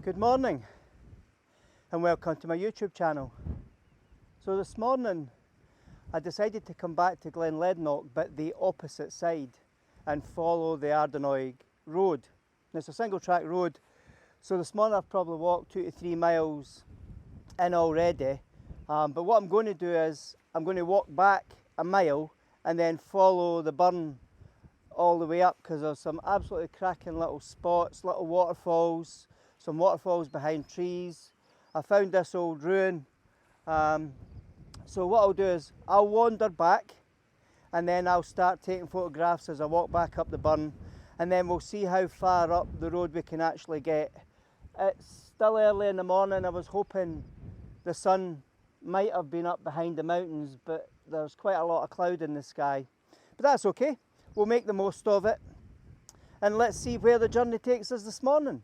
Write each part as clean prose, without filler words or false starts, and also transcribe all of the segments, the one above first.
Good morning and welcome to my YouTube channel. So this morning I decided to come back to Glenlednock but the opposite side and follow the Ardenoig road. And it's a single track road, so this morning I've probably walked 2 to 3 miles in already, but what I'm going to do is I'm going to walk back a mile and then follow the burn all the way up, because there's some absolutely cracking little spots, little waterfalls, some waterfalls behind trees. I found this old ruin, so what I'll do is I'll wander back and then I'll start taking photographs as I walk back up the burn, and then we'll see how far up the road we can actually get. It's still early in the morning. I was hoping the sun might have been up behind the mountains, but there's quite a lot of cloud in the sky. But that's okay, we'll make the most of it, and let's see where the journey takes us this morning.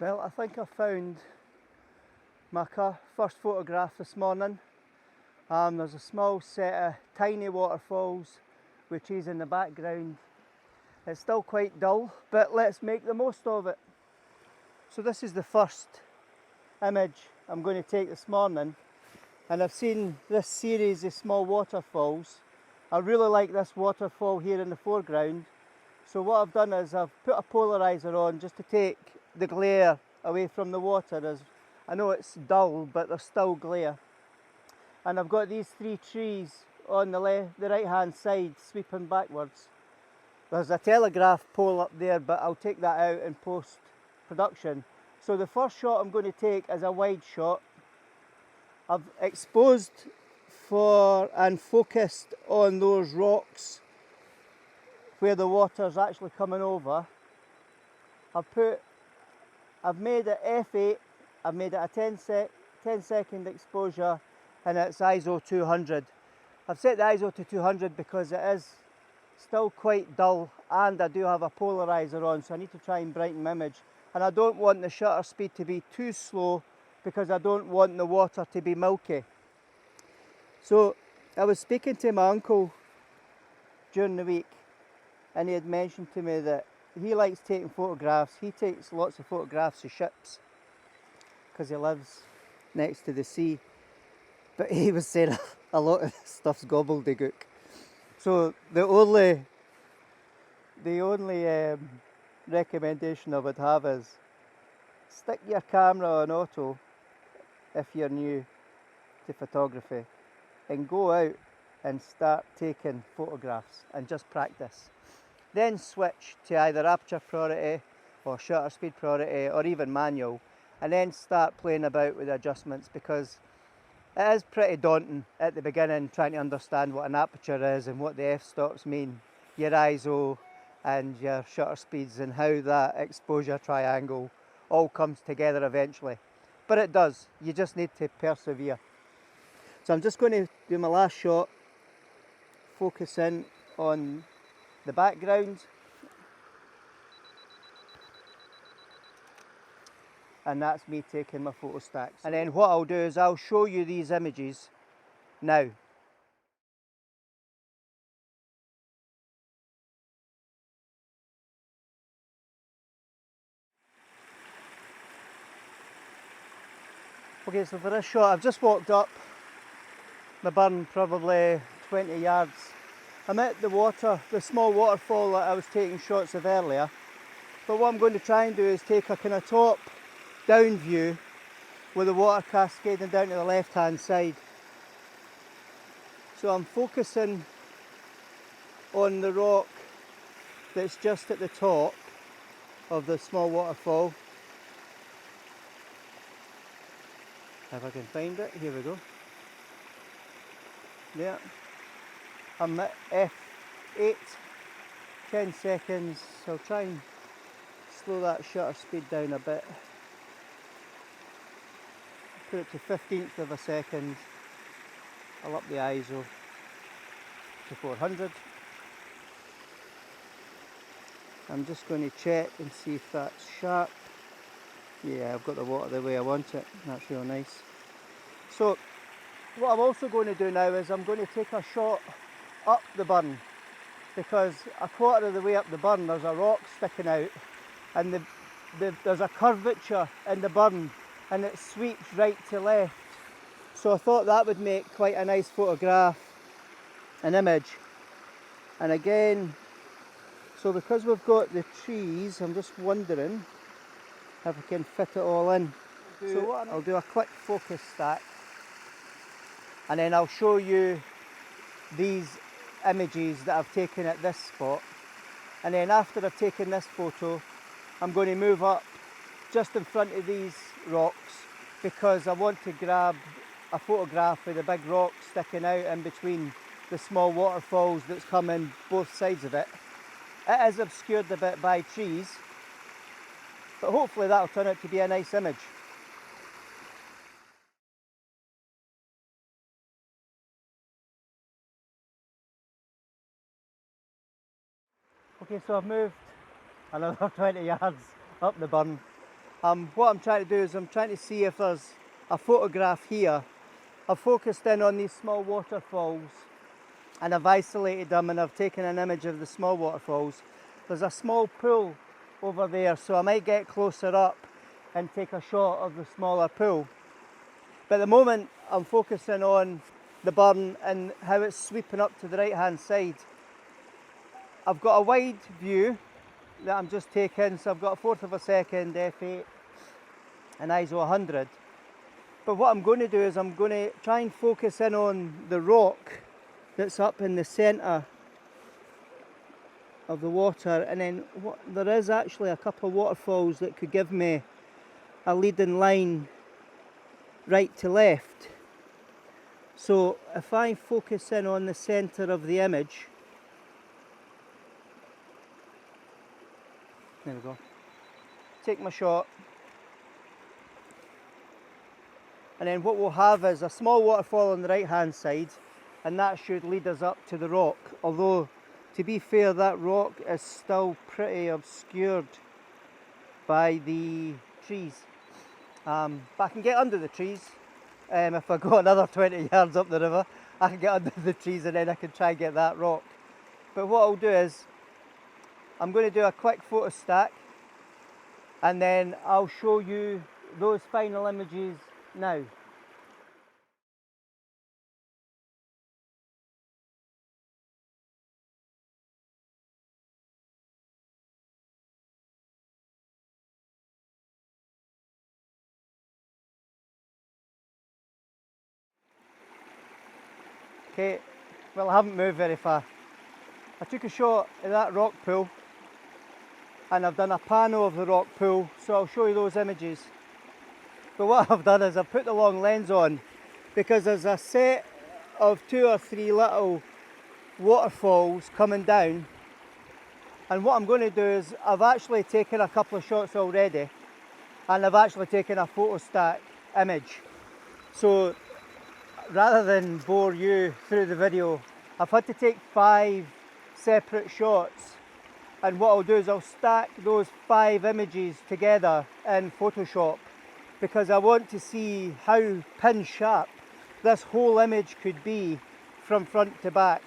Well, I think I found my first photograph this morning. There's a small set of tiny waterfalls with trees in the background. It's still quite dull, but let's make the most of it. So this is the first image I'm going to take this morning, and I've seen this series of small waterfalls. I really like this waterfall here in the foreground, so what I've done is I've put a polarizer on just to take the glare away from the water. As I know it's dull, but there's still glare. And I've got these 3 trees on the right hand side sweeping backwards. There's a telegraph pole up there, but I'll take that out in post production. So the first shot I'm going to take is a wide shot. I've exposed for and focused on those rocks where the water's actually coming over. I've made it f8, I've made it a 10 second exposure, and it's ISO 200. I've set the ISO to 200 because it is still quite dull, and I do have a polarizer on, so I need to try and brighten my image. And I don't want the shutter speed to be too slow because I don't want the water to be milky. So I was speaking to my uncle during the week, and he had mentioned to me that he likes taking photographs. He takes lots of photographs of ships because he lives next to the sea. But he was saying a lot of stuff's gobbledygook. So the only recommendation I would have is stick your camera on auto if you're new to photography, and go out and start taking photographs and just practice. Then switch to either aperture priority or shutter speed priority or even manual, and then start playing about with adjustments, because it is pretty daunting at the beginning trying to understand what an aperture is and what the f-stops mean, your ISO and your shutter speeds, and how that exposure triangle all comes together eventually. But it does, you just need to persevere. So I'm just going to do my last shot, focus in on the background, and that's me taking my photo stacks. And then what I'll do is I'll show you these images now. Okay, so for this shot I've just walked up the burn probably 20 yards. I'm at the water, the small waterfall that I was taking shots of earlier, but what I'm going to try and do is take a kind of top down view with the water cascading down to the left hand side. So I'm focusing on the rock that's just at the top of the small waterfall. If I can find it, here we go. Yeah. I'm at f8, 10 seconds, so I'll try and slow that shutter speed down a bit. Put it to 15th of a second. I'll up the ISO to 400. I'm just going to check and see if that's sharp. Yeah, I've got the water the way I want it. That's real nice. So what I'm also going to do now is I'm going to take a shot up the burn, because a quarter of the way up the burn there's a rock sticking out, and there's a curvature in the burn and it sweeps right to left. So I thought that would make quite a nice photograph, an image. And again, so because we've got the trees, I'm just wondering if I can fit it all in. So I'll do a quick focus stack, and then I'll show you these images that I've taken at this spot. And then after I've taken this photo, I'm going to move up just in front of these rocks, because I want to grab a photograph of the big rock sticking out in between the small waterfalls that's coming both sides of it. It is obscured a bit by trees, but hopefully that'll turn out to be a nice image. Okay, so I've moved another 20 yards up the burn. What I'm trying to do is I'm trying to see if there's a photograph here. I've focused in on these small waterfalls and I've isolated them, and I've taken an image of the small waterfalls. There's a small pool over there, so I might get closer up and take a shot of the smaller pool. But at the moment I'm focusing on the burn and how it's sweeping up to the right hand side. I've got a wide view that I'm just taking, so I've got a 1/4 of a second f8 and ISO 100. But what I'm going to do is I'm going to try and focus in on the rock that's up in the centre of the water, and then there is actually a couple of waterfalls that could give me a leading line right to left. So if I focus in on the centre of the image, there we go, take my shot, and then what we'll have is a small waterfall on the right hand side, and that should lead us up to the rock. Although, to be fair, that rock is still pretty obscured by the trees. But I can get under the trees. If I go another 20 yards up the river, I can get under the trees and then I can try and get that rock. But what I'll do is, I'm going to do a quick photo stack, and then I'll show you those final images now. Okay, well, I haven't moved very far. I took a shot of that rock pool, and I've done a pano of the rock pool, so I'll show you those images. But what I've done is I've put the long lens on, because there's a set of 2 or 3 little waterfalls coming down, and what I'm going to do is I've actually taken a couple of shots already, and I've actually taken a photo stack image. So rather than bore you through the video, I've had to take 5 separate shots, and what I'll do is I'll stack those 5 images together in Photoshop, because I want to see how pin sharp this whole image could be from front to back.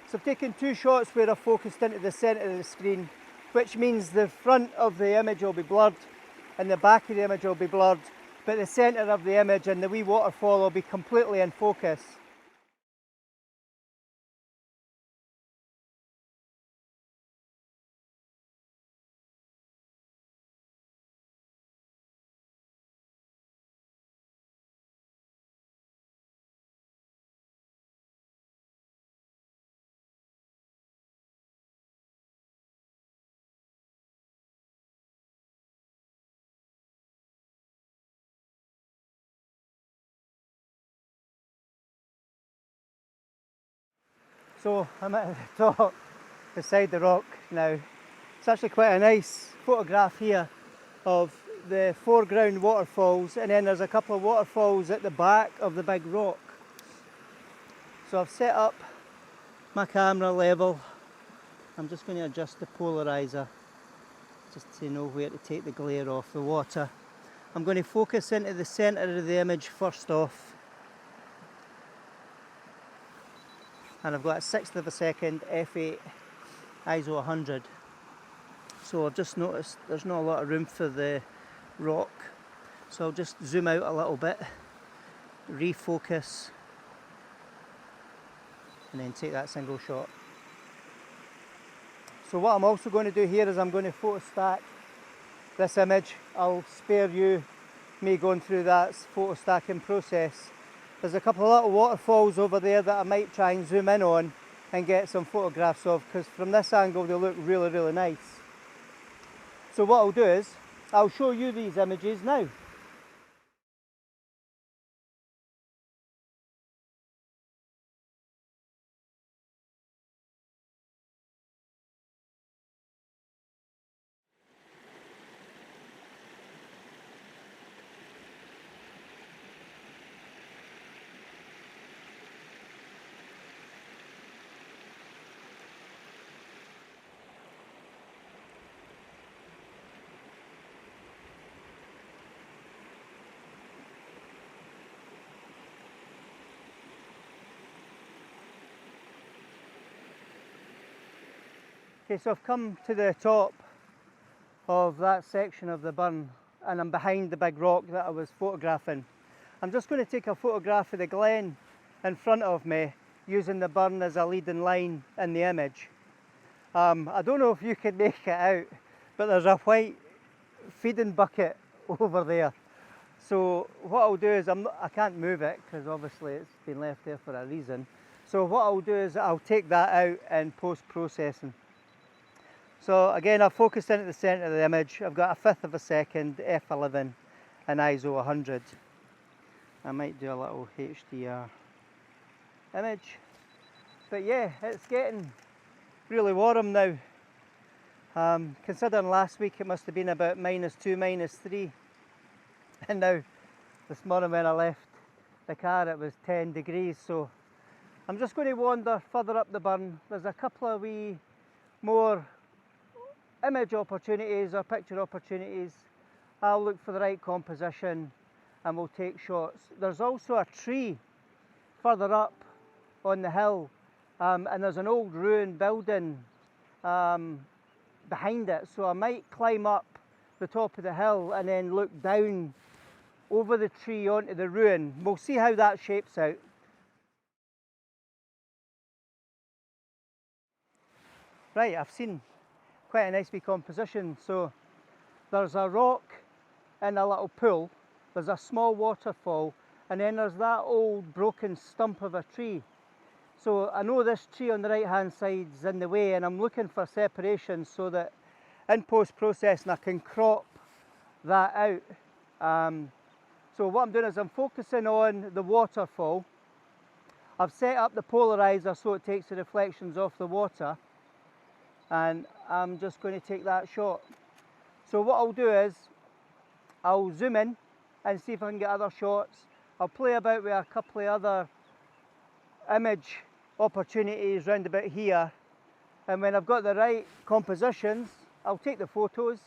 So I've taken 2 shots where I've focused into the centre of the screen, which means the front of the image will be blurred and the back of the image will be blurred, but the centre of the image and the wee waterfall will be completely in focus. So I'm at the top beside the rock now. It's actually quite a nice photograph here of the foreground waterfalls, and then there's a couple of waterfalls at the back of the big rock. So I've set up my camera level. I'm just going to adjust the polarizer just to know where to take the glare off the water. I'm going to focus into the centre of the image first off. And I've got a 1/6 of a second f8 ISO 100. So I've just noticed there's not a lot of room for the rock. So I'll just zoom out a little bit, refocus, and then take that single shot. So what I'm also going to do here is I'm going to photo stack this image. I'll spare you me going through that photo stacking process. There's a couple of little waterfalls over there that I might try and zoom in on and get some photographs of, because from this angle they look really, really nice. So what I'll do is I'll show you these images now. Okay, so I've come to the top of that section of the burn and I'm behind the big rock that I was photographing. I'm just going to take a photograph of the glen in front of me using the burn as a leading line in the image. I don't know if you can make it out, but there's a white feeding bucket over there. So what I'll do is I can't move it because obviously it's been left there for a reason. So what I'll do is I'll take that out in post-processing. So again, I've focused into the centre of the image. I've got a 1/5 of a second, f11 and ISO 100. I might do a little HDR image. But yeah, it's getting really warm now. Considering last week it must have been about -2, -3. And now, this morning when I left the car it was 10 degrees. So I'm just going to wander further up the burn. There's a couple of wee more image opportunities or picture opportunities. I'll look for the right composition and we'll take shots. There's also a tree further up on the hill, and there's an old ruined building behind it, so I might climb up the top of the hill and then look down over the tree onto the ruin. We'll see how that shapes out. Right, I've seen quite a nice wee composition. So there's a rock in a little pool, there's a small waterfall, and then there's that old broken stump of a tree. So I know this tree on the right hand side is in the way, and I'm looking for separation so that in post-processing I can crop that out. So what I'm doing is I'm focusing on the waterfall. I've set up the polarizer so it takes the reflections off the water, and I'm just going to take that shot. So what I'll do is I'll zoom in and see if I can get other shots. I'll play about with a couple of other image opportunities round about here, and when I've got the right compositions I'll take the photos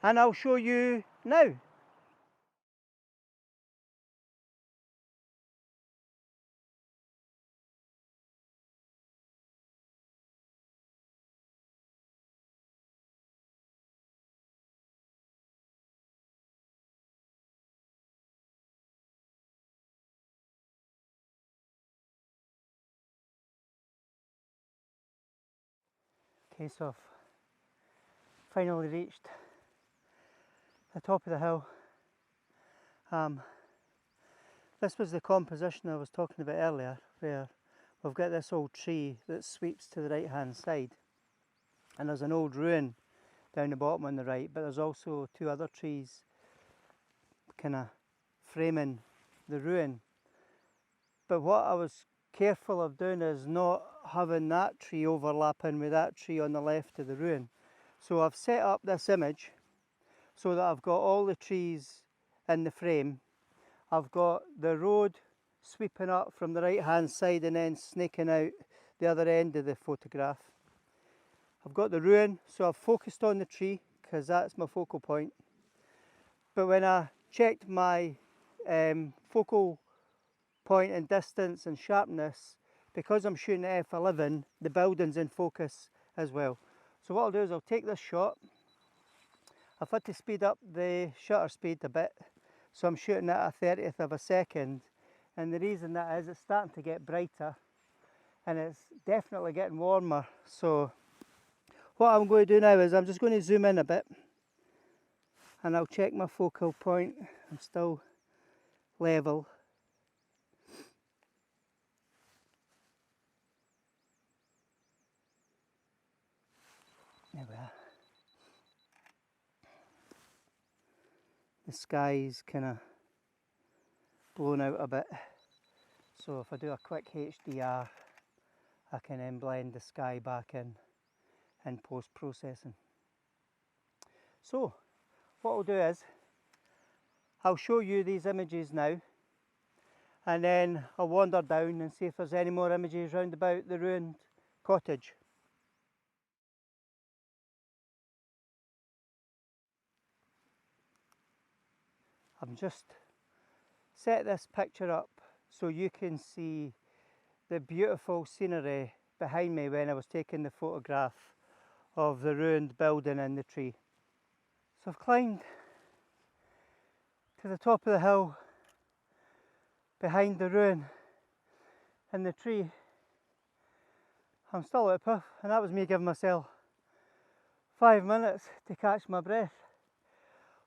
and I'll show you now. Okay, so I've finally reached the top of the hill. This was the composition I was talking about earlier, where we've got this old tree that sweeps to the right hand side, and there's an old ruin down the bottom on the right, but there's also two other trees kind of framing the ruin. But what I was careful of doing is not having that tree overlapping with that tree on the left of the ruin. So I've set up this image so that I've got all the trees in the frame. I've got the road sweeping up from the right hand side and then snaking out the other end of the photograph. I've got the ruin, so I've focused on the tree, because that's my focal point. But when I checked my focal point and distance and sharpness, because I'm shooting at f11, the building's in focus as well. So what I'll do is I'll take this shot. I've had to speed up the shutter speed a bit, so I'm shooting at a 30th of a second, and the reason that is it's starting to get brighter and it's definitely getting warmer. So what I'm going to do now is I'm just going to zoom in a bit and I'll check my focal point. I'm still level. There we are. The sky's kind of blown out a bit, so if I do a quick HDR, I can then blend the sky back in post-processing. So what I'll do is I'll show you these images now, and then I'll wander down and see if there's any more images round about the ruined cottage. I've just set this picture up so you can see the beautiful scenery behind me when I was taking the photograph of the ruined building and the tree. So I've climbed to the top of the hill behind the ruin and the tree. I'm still out of puff, and that was me giving myself 5 minutes to catch my breath.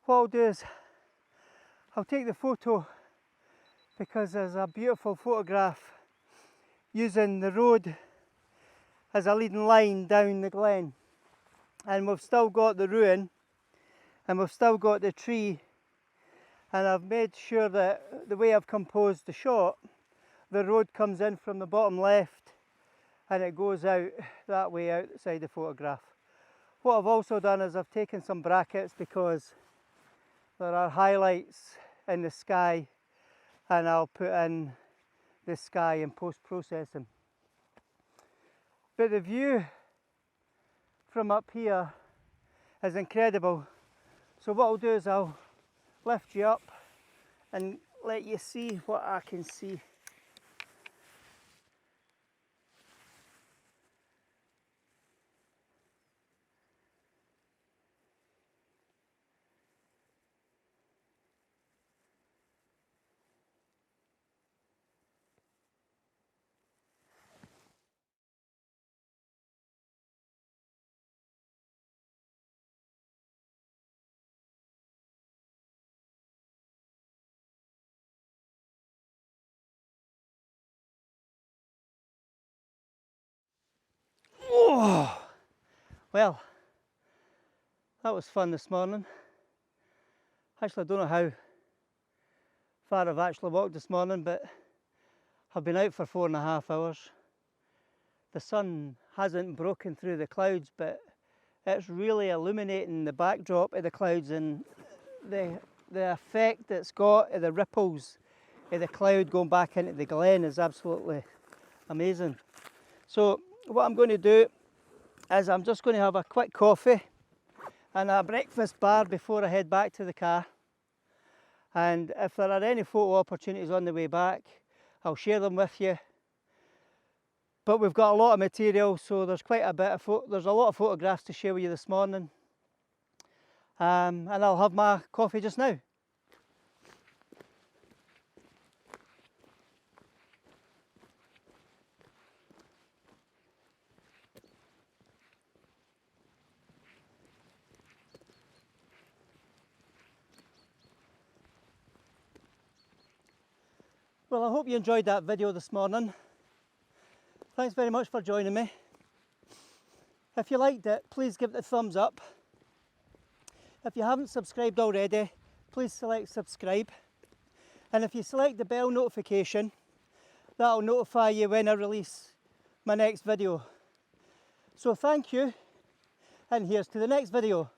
What I'll do is I'll take the photo because there's a beautiful photograph using the road as a leading line down the glen, and we've still got the ruin and we've still got the tree, and I've made sure that the way I've composed the shot, the road comes in from the bottom left and it goes out that way outside the photograph. What I've also done is I've taken some brackets because there are highlights in the sky, and I'll put in the sky in post-processing. But the view from up here is incredible. So what I'll do is I'll lift you up and let you see what I can see. Oh, well, that was fun this morning. Actually, I don't know how far I've actually walked this morning, but I've been out for 4.5 hours. The sun hasn't broken through the clouds, but it's really illuminating the backdrop of the clouds, and the effect it's got of the ripples of the cloud going back into the glen is absolutely amazing. So what I'm going to do is I'm just going to have a quick coffee and a breakfast bar before I head back to the car, and if there are any photo opportunities on the way back, I'll share them with you. But we've got a lot of material, so there's quite a bit of there's a lot of photographs to share with you this morning, and I'll have my coffee just now. Well, I hope you enjoyed that video this morning. Thanks very much for joining me. If you liked it, please give it a thumbs up. If you haven't subscribed already, please select subscribe. And if you select the bell notification, that'll notify you when I release my next video. So thank you, and here's to the next video.